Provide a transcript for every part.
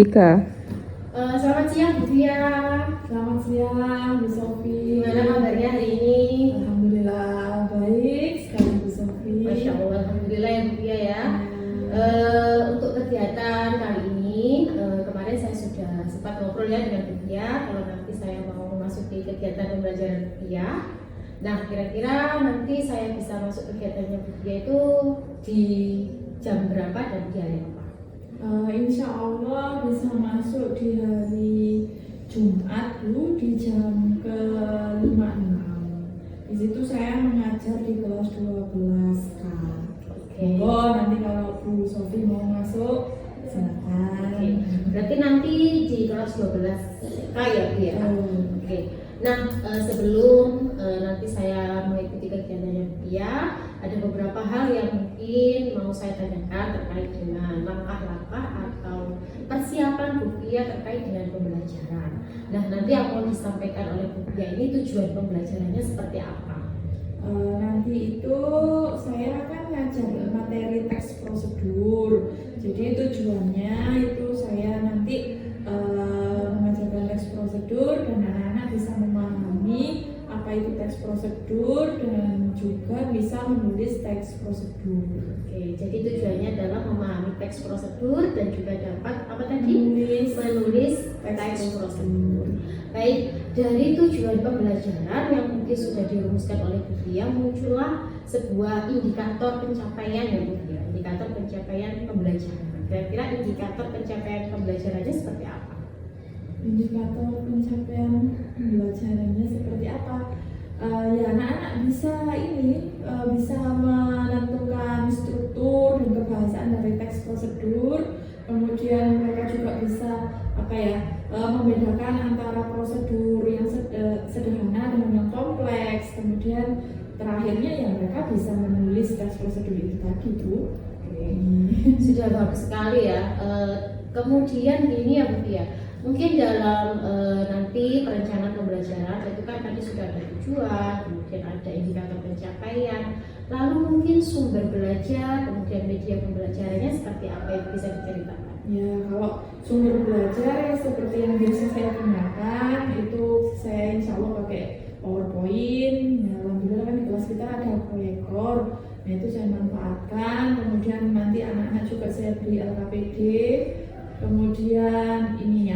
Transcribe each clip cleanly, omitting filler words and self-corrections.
Jessica. Selamat siang Bu Fia. Selamat siang Bu Sofi. Gimana kabarnya hari ini? Alhamdulillah baik sekali Bu Sofi. Masya Allah, alhamdulillah ya Bu Fia ya. Untuk kegiatan kali ini, kemarin saya sudah sempat ngobrol ya dengan Bu Fia kalau nanti saya mau memasuki kegiatan pembelajaran Bu Fia. Nah, kira-kira nanti saya bisa masuk kegiatannya Bu Fia itu di jam berapa dan di hari apa? Insya Allah bisa masuk di hari Jumat Bu di jam ke-5.6. Di situ saya mengajar di kelas 12K. Oke. Oh, nanti kalau Bu Sofi mau masuk silakan. Oke. Berarti nanti di kelas 12K ya Bu ya? Oke. Nah, sebelum nanti saya mengikuti kegiatannya Bu Fia, ada beberapa hal yang mungkin mau saya tanyakan terkait dengan langkah-langkah atau persiapan Bu Fia terkait dengan pembelajaran. Nah, nanti yang mau disampaikan oleh Bu Fia ini tujuan pembelajarannya seperti apa? Nanti itu saya akan ngajar materi teks prosedur. Jadi tujuannya itu saya nanti mengajarkan teks prosedur dan anak-anak bisa memahami apa itu teks prosedur dan juga bisa menulis teks prosedur. Oke, jadi tujuannya adalah memahami teks prosedur dan juga dapat apa tadi? Menulis teks prosedur. Baik, dari tujuan pembelajaran yang mungkin sudah dirumuskan oleh Bu Fia, muncullah sebuah indikator pencapaian ya Bu Fia, indikator pencapaian pembelajaran. Kira-kira indikator pencapaian pembelajarannya seperti apa? Indikator pencapaian pembelajarannya seperti apa? Ya anak-anak bisa bisa menentukan struktur dan kebahasaan dari teks prosedur. Kemudian mereka juga bisa membedakan antara prosedur yang sederhana dengan yang kompleks. Kemudian terakhirnya ya mereka bisa menulis teks prosedur itu tadi Bu. Sudah bagus sekali ya. Kemudian ini ya Bu Fia, mungkin dalam nanti perencanaan pembelajaran itu kan tadi sudah ada tujuan, kemudian ada indikator pencapaian, lalu mungkin sumber belajar, kemudian media pembelajarannya seperti apa yang bisa diceritakan? Ya, kalau sumber belajar seperti yang biasa saya gunakan itu saya insya Allah pakai PowerPoint. Ya, alhamdulillah kan di kelas kita ada proyektor. Nah itu saya manfaatkan. Kemudian nanti anak-anak juga saya beri LKPD. Kemudian ini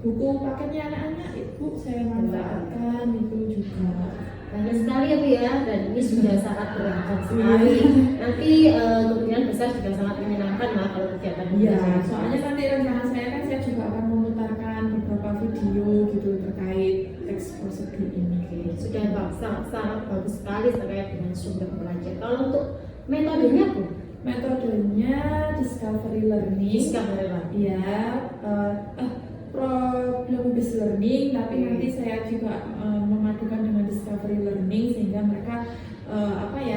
buku paketnya anak-anak itu saya manfaatkan itu juga. Banyak sekali ya Bu ya, dan ini sudah sangat beragam sekali. Nanti kemungkinan besar juga sangat menyenangkan lah kalau kegiatan Iya, pembelajaran. soalnya nanti rencana saya juga akan memutarkan beberapa video gitu terkait teks prosedur ini. Sudah sangat bagus sekali terkait dengan sumber belajar. Kalau untuk metodenya Bu? Metodenya discovery learning. Discovery learning. Ya, problem based learning, tapi nanti saya juga memadukan dengan discovery learning sehingga mereka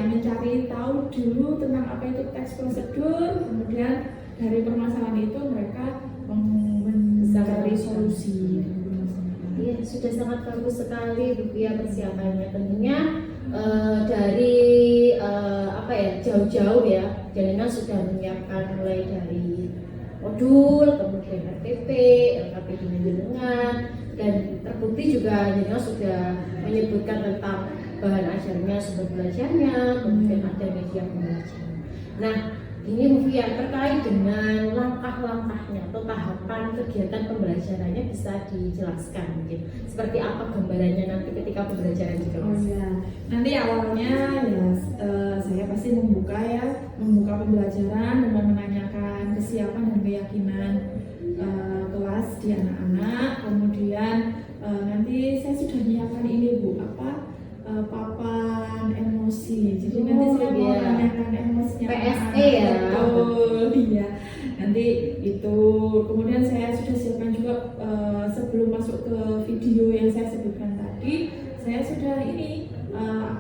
mencari tahu dulu tentang apa itu teks prosedur, kemudian dari permasalahan itu mereka mencari solusi. Iya, sudah sangat bagus sekali Bu Fia persiapannya. Tentunya dari jauh-jauh ya, Jalina sudah menyiapkan mulai dari modul, kemudian RTP, LKP dengan dan terbukti juga Jalina sudah menyebutkan tentang bahan ajarnya, sumber belajarnya, kemudian ada media pembelajaran. Nah, ini Bu Fia terkait dengan langkah-langkahnya atau tahapan kegiatan pembelajarannya bisa dijelaskan mungkin seperti apa gambarannya nanti ketika pembelajaran juga. Nanti awalnya ya saya pasti membuka pembelajaran dengan menanyakan kesiapan dan keyakinan kelas di anak-anak. Kemudian nanti saya sudah menyiapkan ini Bu papan emosi. Jadi nanti saya mau menanyakan emosinya PSE ya. Iya. Nanti itu kemudian saya sudah siapkan juga sebelum masuk ke video yang saya sebutkan tadi, saya sudah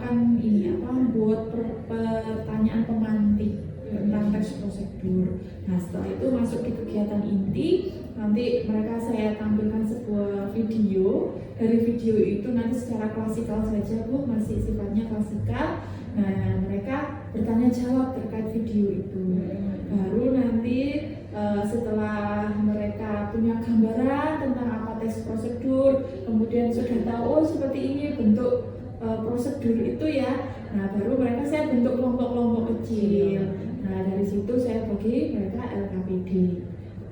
akan membuat pertanyaan pemantik tentang teks prosedur. Nah setelah itu masuk di kegiatan inti, nanti mereka saya tampilkan sebuah video. Dari video itu nanti secara klasikal saja Bu, masih sifatnya klasikal. Nah mereka bertanya jawab terkait video itu. Baru nanti setelah mereka gambaran tentang apa tes prosedur, kemudian sudah tahu oh seperti ini bentuk prosedur itu ya. Nah baru mereka saya bentuk kelompok-kelompok kecil. Nah dari situ saya bagi mereka LKPD.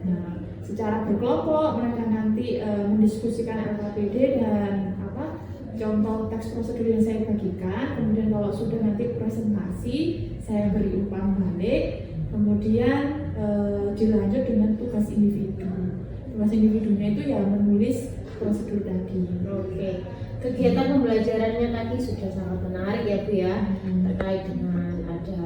Nah secara berkelompok mereka nanti mendiskusikan LKPD dan contoh teks prosedur yang saya bagikan. Kemudian kalau sudah nanti presentasi saya beri umpan balik. Kemudian dilanjut dengan tugas individu. Tugas individunya itu ya menulis prosedur tadi. Oke. Kegiatan pembelajarannya tadi sudah sangat menarik ya Bu ya, terkait dengan ada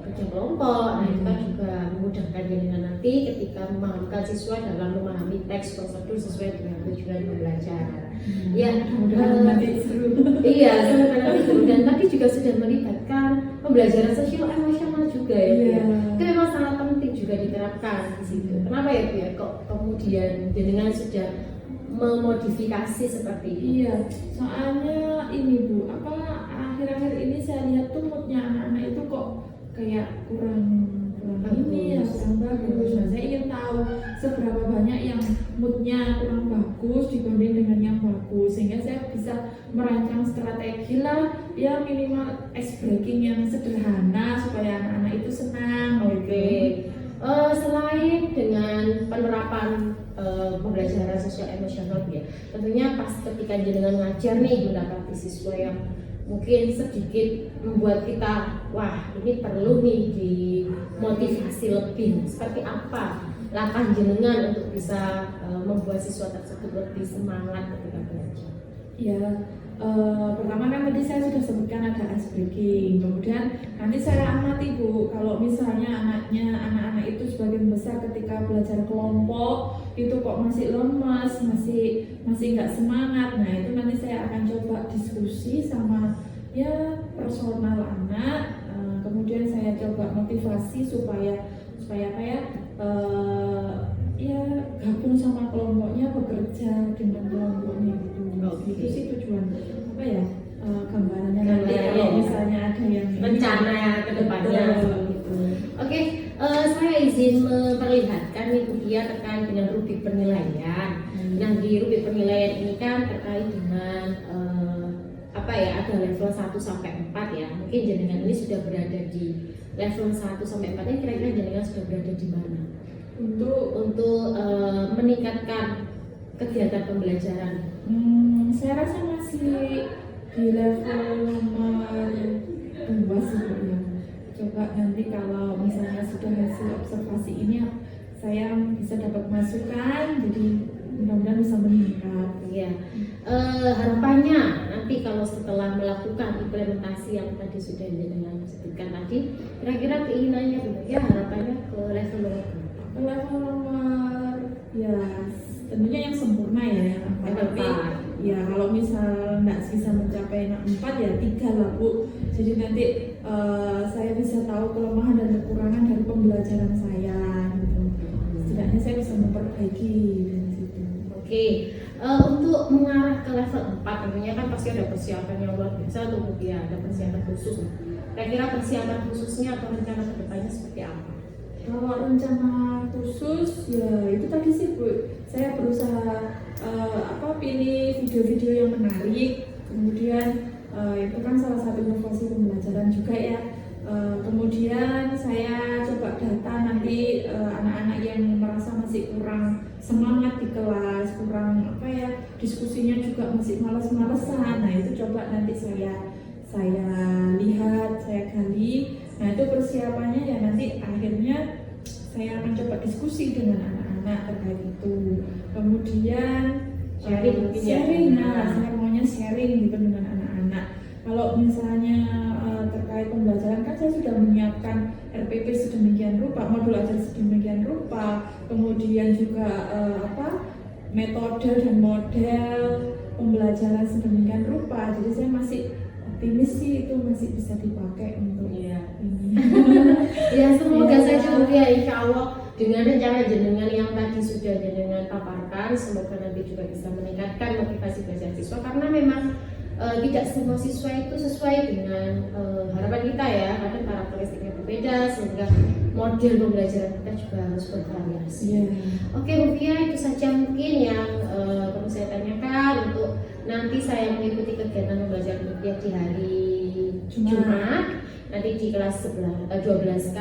kerja kelompok. Nah itu kan juga memudahkan dengan nanti ketika memahami siswa dalam memahami teks prosedur sesuai dengan tujuan pembelajaran. Ya, nanti seru. Iya, semoga nanti seru. Dan tadi juga sudah melibatkan pembelajaran sosial emosional juga ya Bu ya. Itu memang sangat penting juga diterapkan di situ. Kenapa ya Bu ya? Kok kemudian dengan sudah memodifikasi seperti ini? Iya, soalnya ini Bu, akhir-akhir ini saya lihat tuh moodnya anak-anak itu kok kayak kurang ini ya, kurang bagus. Nah, saya ingin tahu seberapa banyak yang moodnya kurang bagus dibanding dengan yang bagus, sehingga saya bisa merancang strategi lah ya, minimal ice breaking yang sederhana supaya anak-anak itu senang. Oke. Selain dengan penerapan pembelajaran sosial emosional ya, tentunya pas ketika dengan ngajar nih mendapati siswa yang mungkin sedikit membuat kita wah ini perlu nih dimotivasi lebih. Seperti apa langkah jenengan untuk bisa membuat siswa tersebut lebih semangat ketika belajar? Ya, pertama kan tadi saya sudah sebutkan ada ice breaking. Kemudian nanti saya amati Bu, kalau misalnya anak-anak itu sebagian besar ketika belajar kelompok itu kok masih lemas, masih nggak semangat. Nah itu nanti saya akan coba diskusi sama ya personal anak. Kemudian saya coba motivasi supaya apa ya? Ya gabung sama kelompoknya, bekerja dengan kelompoknya gitu. Itu sih tujuan apa ya, gambarannya nanti kalau misalnya ada yang rencana ke depannya gitu. Oke, saya izin memperlihatkan nih Bu Dia terkait dengan rubrik penilaian. Nah di rubrik penilaian ini kan terkait dengan ada level 1 sampai 4 ya. Mungkin jenengan ini sudah berada di level 1 sampai 4 ini, kira-kira jenengan sudah berada di mana? Untuk meningkatkan kegiatan pembelajaran. Saya rasa masih di level nomor 2 sih ya. Coba nanti kalau misalnya sudah hasil observasi ini saya bisa dapat masukan, jadi mudah-mudahan bisa meningkat. Iya. Harapannya nanti kalau setelah melakukan implementasi yang tadi sudah dengan sebutkan tadi, kira-kira keinginannya ya harapannya ke level nomor ya tentunya yang sempurna ya. Tapi ya kalau misal nggak bisa mencapai 4 ya 3 lah Bu. Jadi nanti saya bisa tahu kelemahan dan kekurangan dari pembelajaran saya gitu. Setidaknya saya bisa memperbaiki dari situ. Oke. Untuk mengarah ke level 4 tentunya kan pasti ada persiapan yang luar biasa untuk ya, ada persiapan khusus. Kira-kira persiapan khususnya atau rencana kedepannya seperti apa? Kalau rencana khusus ya itu tadi sih Bu, saya berusaha pilih video-video yang menarik, kemudian itu kan salah satu inovasi pembelajaran juga ya. Kemudian saya coba data nanti anak-anak yang merasa masih kurang semangat di kelas, kurang diskusinya juga masih malas-malesan. Nah itu coba nanti saya lihat, saya gali. Nah itu persiapannya ya nanti akhirnya saya akan coba diskusi dengan anak-anak terkait itu. Kemudian sharing. Nah saya maunya sharing gitu dengan anak-anak. Kalau misalnya terkait pembelajaran kan saya sudah menyiapkan RPP sedemikian rupa, modul ajar sedemikian rupa, kemudian juga metode dan model pembelajaran sedemikian rupa. Jadi saya masih optimis sih itu masih bisa dipakai untuk ini. Ya semoga saja ya insya Allah dengan rencana jenengan yang tadi sudah jenengan paparkan, semoga nanti juga bisa meningkatkan motivasi belajar siswa karena memang tidak semua siswa itu sesuai dengan harapan kita ya, kadang karakteristiknya berbeda sehingga model pembelajaran kita juga harus bervariasi. Oke Bu Fia, itu saja mungkin yang perlu saya tanyakan untuk nanti saya mengikuti kegiatan pembelajaran rupiah di hari Jumat nanti di kelas 12K.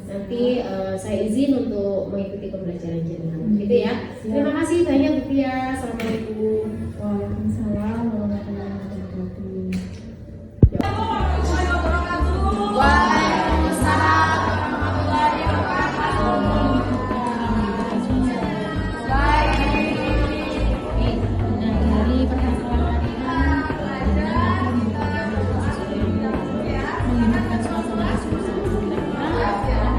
Nanti saya izin untuk mengikuti pembelajaran jenengan gitu ya. Terima kasih banyak Bu Fia. Assalamualaikum. Waalaikumsalam warahmatullahi wabarakatuh. Waalaikumsalam warahmatullahi wabarakatuh. Dari permasalahan mengingatkan suasana diskusi apa yang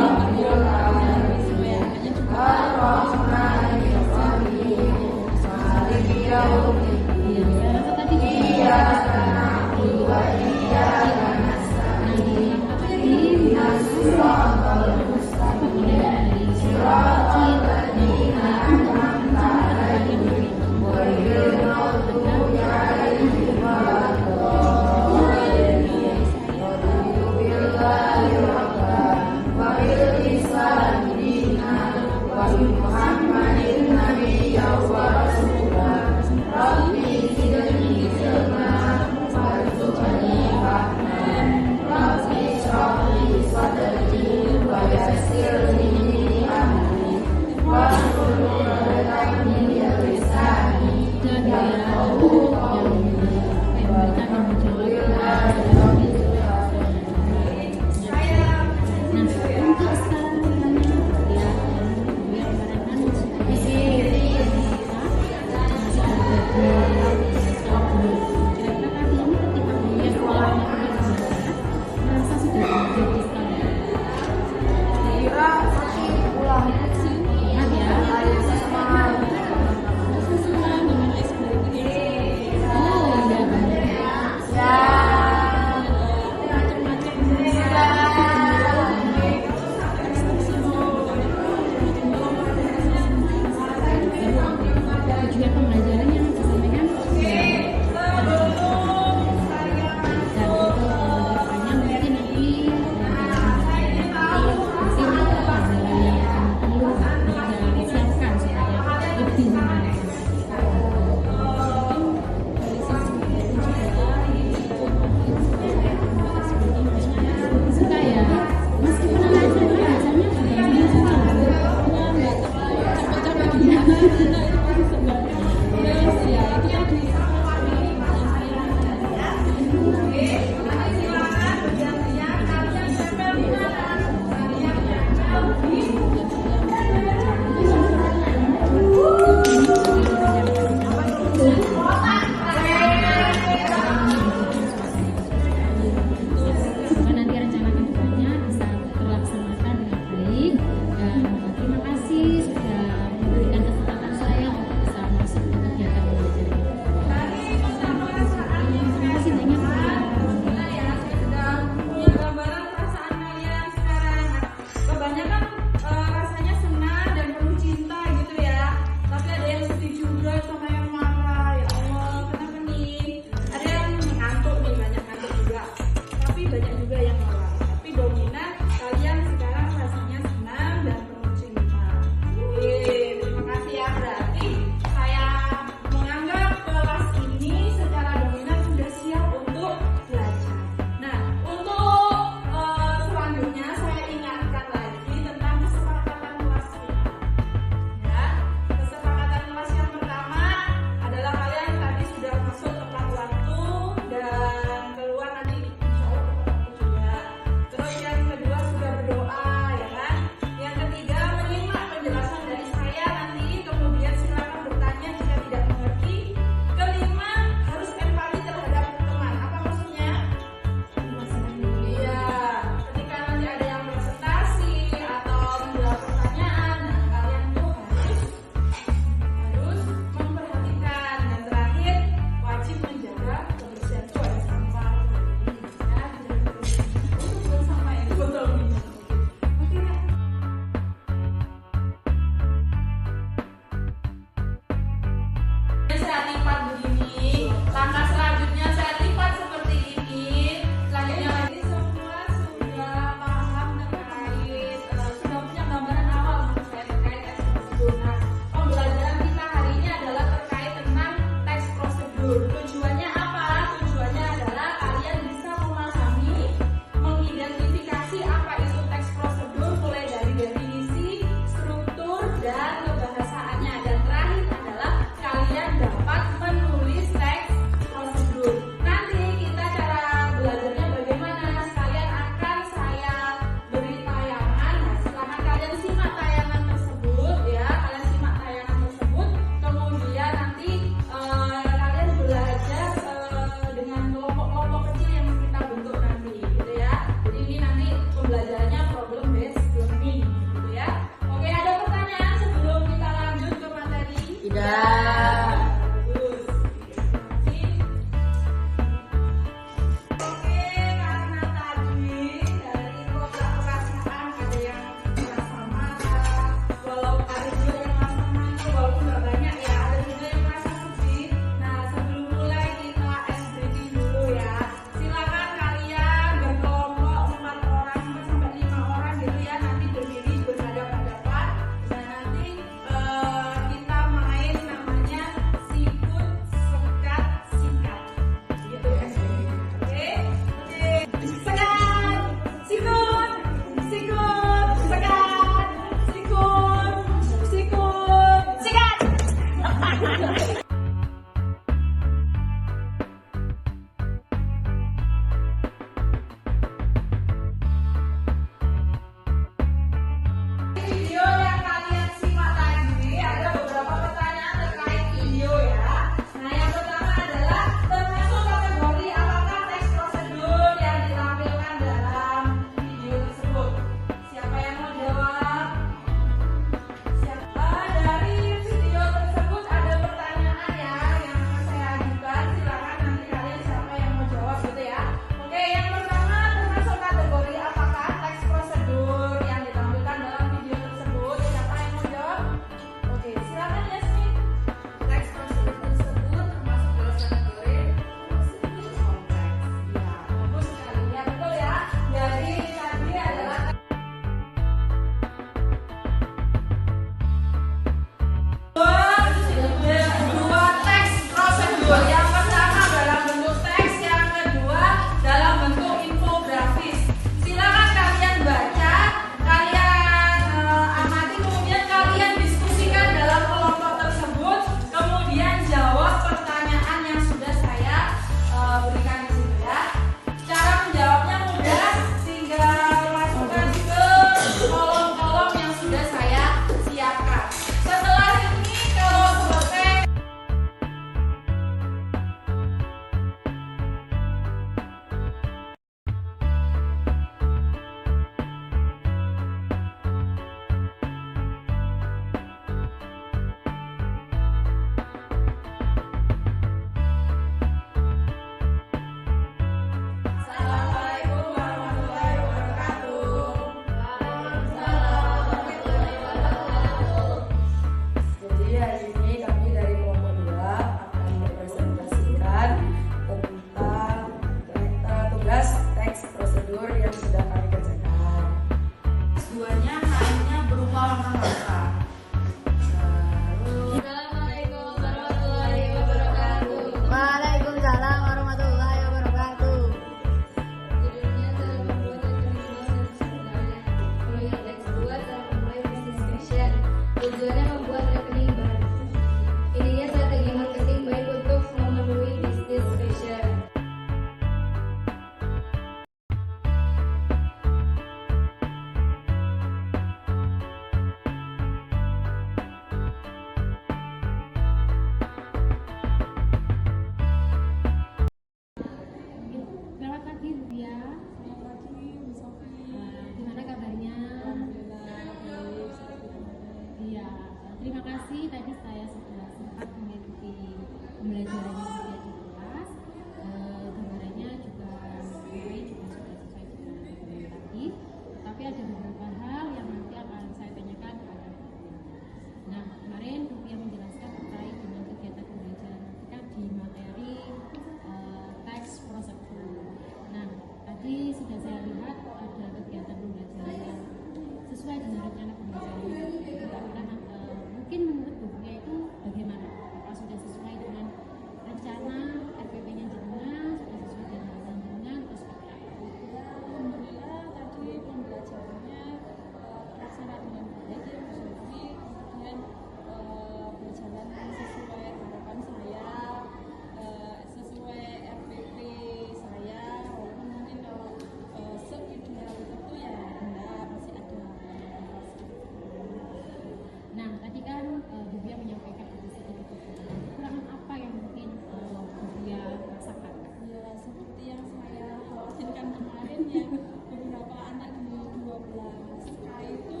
punya beberapa anak di 12K itu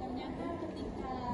ternyata ketika